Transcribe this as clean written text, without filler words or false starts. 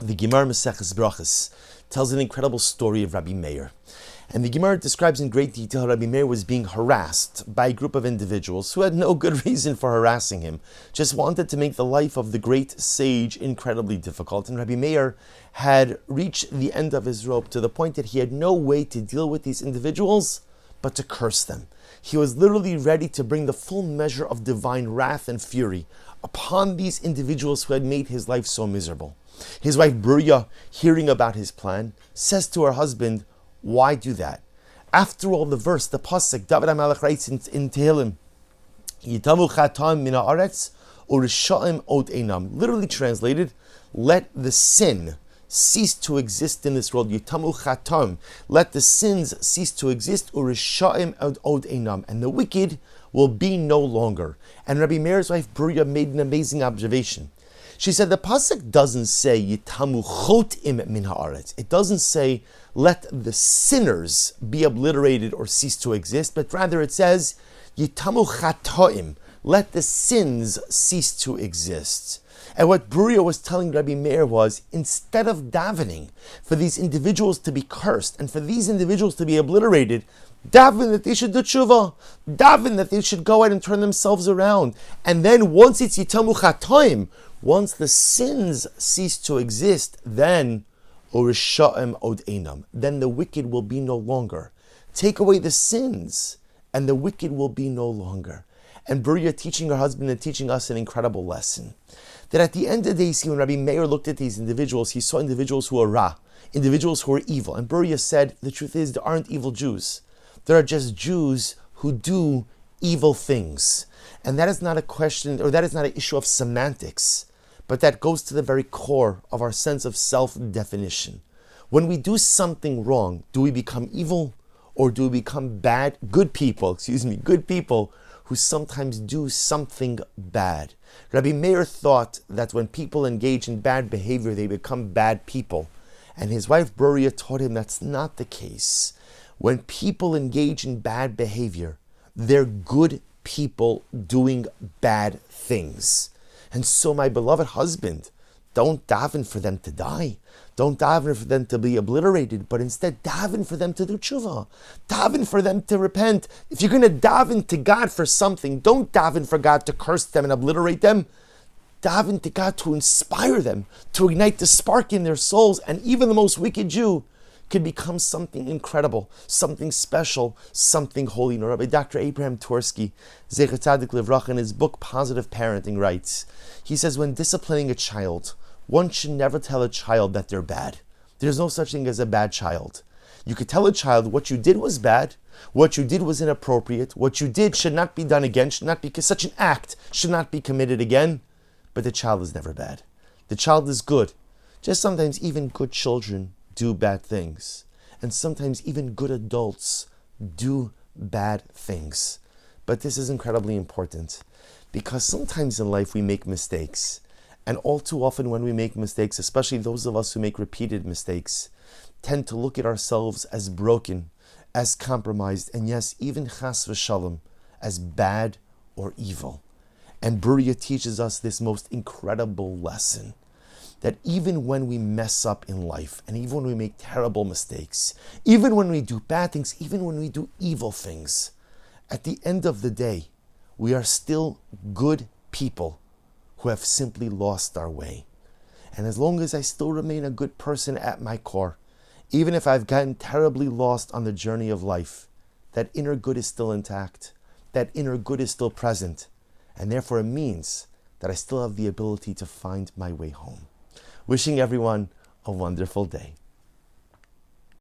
The Gemara Maseches Brachos tells an incredible story of Rabbi Meir. And the Gemara describes in great detail how Rabbi Meir was being harassed by a group of individuals who had no good reason for harassing him, just wanted to make the life of the great sage incredibly difficult. And Rabbi Meir had reached the end of his rope to the point that he had no way to deal with these individuals but to curse them. He was literally ready to bring the full measure of divine wrath and fury upon these individuals who had made his life so miserable. His wife Bruria, hearing about his plan, says to her husband, "Why do that?" After all, the verse, the pasuk, David HaMelech writes in Tehillim, "Yitamu chatam min haaretz u'rishaim od einam." Literally translated, "Let the sin cease to exist in this world." Yitamu chatam, let the sins cease to exist. U'rishaim od einam, and the wicked will be no longer. And Rabbi Meir's wife Bruria made an amazing observation. She said the pasuk doesn't say Yitamu chotim min haaretz. It doesn't say let the sinners be obliterated or cease to exist, but rather it says Yitamu chatoim. Let the sins cease to exist. And what Bruria was telling Rabbi Meir was, instead of davening for these individuals to be cursed and for these individuals to be obliterated, daven that they should do tshuva. Daven that they should go out and turn themselves around. And then once it's Yitamu chatoim, once the sins cease to exist, then Urisha'im od einam, then the wicked will be no longer. Take away the sins, and the wicked will be no longer. And Bruria teaching her husband and teaching us an incredible lesson. That at the end of the day, see, when Rabbi Meir looked at these individuals, he saw individuals who are ra, individuals who are evil. And Bruria said, the truth is, there aren't evil Jews. There are just Jews who do evil things. And that is not a question, or that is not an issue of semantics, but that goes to the very core of our sense of self-definition. When we do something wrong, do we become evil, or do we become good people who sometimes do something bad? Rabbi Meir thought that when people engage in bad behavior, they become bad people. And his wife Bruria taught him that's not the case. When people engage in bad behavior, they're good people doing bad things. And so, my beloved husband, don't daven for them to die. Don't daven for them to be obliterated, but instead daven for them to do tshuva. Daven for them to repent. If you're going to daven to God for something, don't daven for God to curse them and obliterate them. Daven to God to inspire them, to ignite the spark in their souls, and even the most wicked Jew could become something incredible, something special, something holy. Rabbi Dr. Abraham Tversky, Zecher Tzadik Livracha, in his book Positive Parenting, writes, he says, when disciplining a child, one should never tell a child that they're bad. There's no such thing as a bad child. You could tell a child what you did was bad, what you did was inappropriate, what you did should not be done again, should not be, such an act should not be committed again, but the child is never bad. The child is good. Just sometimes even good children do bad things. And sometimes even good adults do bad things. But this is incredibly important because sometimes in life we make mistakes. And all too often when we make mistakes, especially those of us who make repeated mistakes, tend to look at ourselves as broken, as compromised, and yes, even chas v'shalom, as bad or evil. And Bruria teaches us this most incredible lesson, that even when we mess up in life, and even when we make terrible mistakes, even when we do bad things, even when we do evil things, at the end of the day, we are still good people who have simply lost our way. And as long as I still remain a good person at my core, even if I've gotten terribly lost on the journey of life, that inner good is still intact, that inner good is still present, and therefore it means that I still have the ability to find my way home. Wishing everyone a wonderful day.